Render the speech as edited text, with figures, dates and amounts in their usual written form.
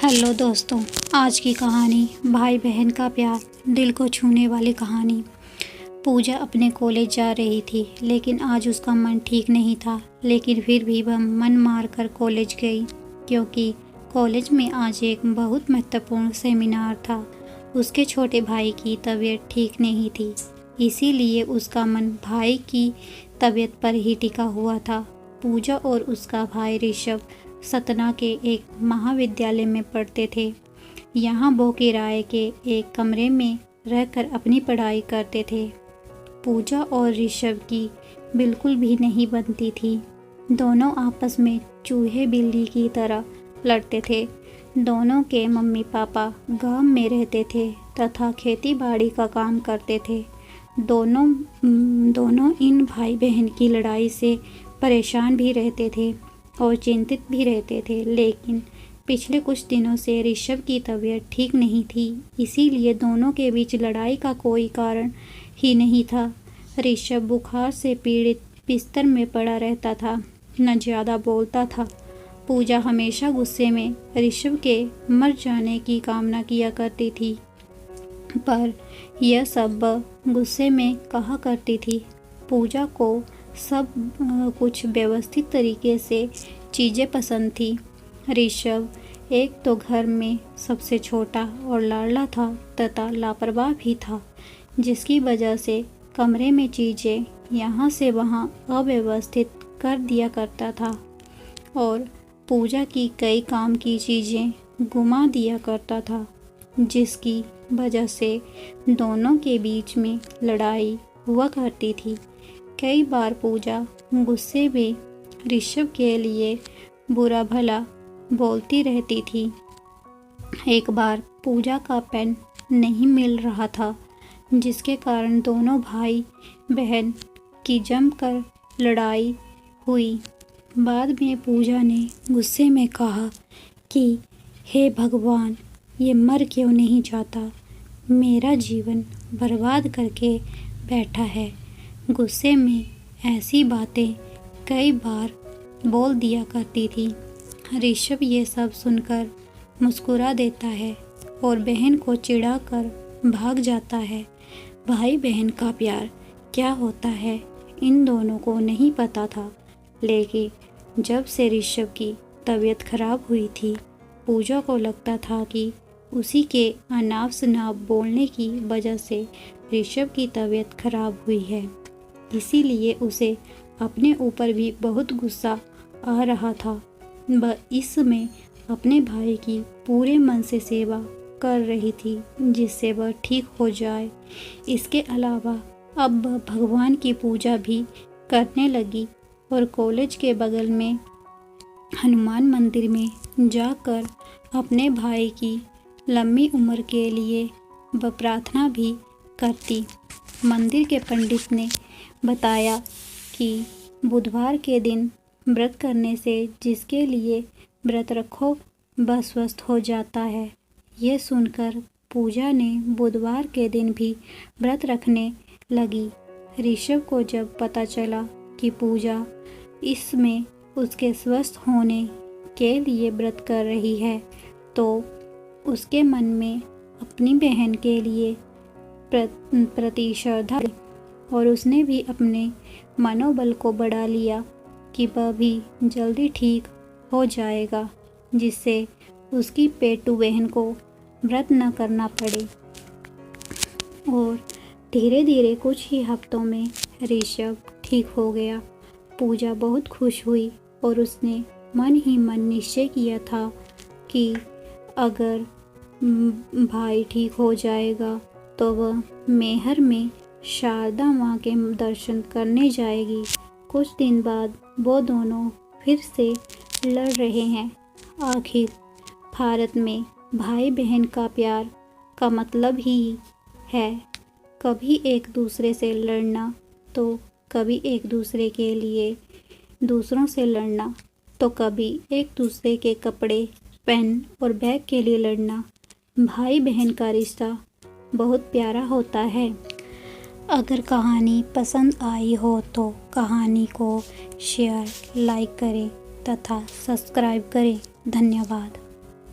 Hello दोस्तों, आज की कहानी भाई बहन का प्यार, दिल को छूने वाली कहानी। पूजा अपने कॉलेज जा रही थी, लेकिन आज उसका मन ठीक नहीं था। लेकिन फिर भी वह मन मार कर कॉलेज गई, क्योंकि कॉलेज में आज एक बहुत महत्वपूर्ण सेमिनार था। उसके छोटे भाई की तबीयत ठीक नहीं थी, इसीलिए उसका मन भाई की तबीयत पर ही टिका हुआ था। पूजा और उसका भाई ऋषभ सतना के एक महाविद्यालय में पढ़ते थे। यहाँ वो किराए के एक कमरे में रहकर अपनी पढ़ाई करते थे। पूजा और ऋषभ की बिल्कुल भी नहीं बनती थी। दोनों आपस में चूहे बिल्ली की तरह लड़ते थे। दोनों के मम्मी पापा गांव में रहते थे तथा खेती बाड़ी का काम करते थे। दोनों इन भाई बहन की लड़ाई से परेशान भी रहते थे और चिंतित भी रहते थे। लेकिन पिछले कुछ दिनों से ऋषभ की तबीयत ठीक नहीं थी, इसीलिए दोनों के बीच लड़ाई का कोई कारण ही नहीं था। ऋषभ बुखार से पीड़ित बिस्तर में पड़ा रहता था, न ज़्यादा बोलता था। पूजा हमेशा गुस्से में ऋषभ के मर जाने की कामना किया करती थी, पर यह सब गुस्से में कहा करती थी। पूजा को सब कुछ व्यवस्थित तरीके से चीज़ें पसंद थी। ऋषभ एक तो घर में सबसे छोटा और लाडला था तथा लापरवाह भी था, जिसकी वजह से कमरे में चीज़ें यहाँ से वहाँ अव्यवस्थित कर दिया करता था और पूजा की कई काम की चीज़ें गुमा दिया करता था, जिसकी वजह से दोनों के बीच में लड़ाई हुआ करती थी। कई बार पूजा गुस्से में ऋषभ के लिए बुरा भला बोलती रहती थी। एक बार पूजा का पेन नहीं मिल रहा था, जिसके कारण दोनों भाई बहन की जमकर लड़ाई हुई। बाद में पूजा ने गुस्से में कहा कि हे भगवान, ये मर क्यों नहीं जाता, मेरा जीवन बर्बाद करके बैठा है। गुस्से में ऐसी बातें कई बार बोल दिया करती थी। ऋषभ ये सब सुनकर मुस्कुरा देता है और बहन को चिढ़ाकर भाग जाता है। भाई बहन का प्यार क्या होता है इन दोनों को नहीं पता था, लेकिन जब से ऋषभ की तबीयत खराब हुई थी, पूजा को लगता था कि उसी के अनाप शनाप बोलने की वजह से ऋषभ की तबीयत खराब हुई है। इसीलिए उसे अपने ऊपर भी बहुत गुस्सा आ रहा था। वह इसमें अपने भाई की पूरे मन से सेवा कर रही थी, जिससे वह ठीक हो जाए। इसके अलावा अब वह भगवान की पूजा भी करने लगी और कॉलेज के बगल में हनुमान मंदिर में जाकर अपने भाई की लंबी उम्र के लिए वह प्रार्थना भी करती। मंदिर के पंडित ने बताया कि बुधवार के दिन व्रत करने से जिसके लिए व्रत रखो वह स्वस्थ हो जाता है। यह सुनकर पूजा ने बुधवार के दिन भी व्रत रखने लगी। ऋषभ को जब पता चला कि पूजा इसमें उसके स्वस्थ होने के लिए व्रत कर रही है, तो उसके मन में अपनी बहन के लिए प्रति श्रद्धा और उसने भी अपने मनोबल को बढ़ा लिया कि वह भी जल्दी ठीक हो जाएगा, जिससे उसकी पेटू बहन को व्रत न करना पड़े। और धीरे धीरे कुछ ही हफ्तों में ऋषभ ठीक हो गया। पूजा बहुत खुश हुई और उसने मन ही मन निश्चय किया था कि अगर भाई ठीक हो जाएगा तो वह मैहर में शारदा माँ के दर्शन करने जाएगी। कुछ दिन बाद वो दोनों फिर से लड़ रहे हैं। आखिर भारत में भाई बहन का प्यार का मतलब ही है कभी एक दूसरे से लड़ना, तो कभी एक दूसरे के लिए दूसरों से लड़ना, तो कभी एक दूसरे के कपड़े, पेन और बैग के लिए लड़ना। भाई बहन का रिश्ता बहुत प्यारा होता है। अगर कहानी पसंद आई हो तो कहानी को शेयर, लाइक करें तथा सब्सक्राइब करें। धन्यवाद।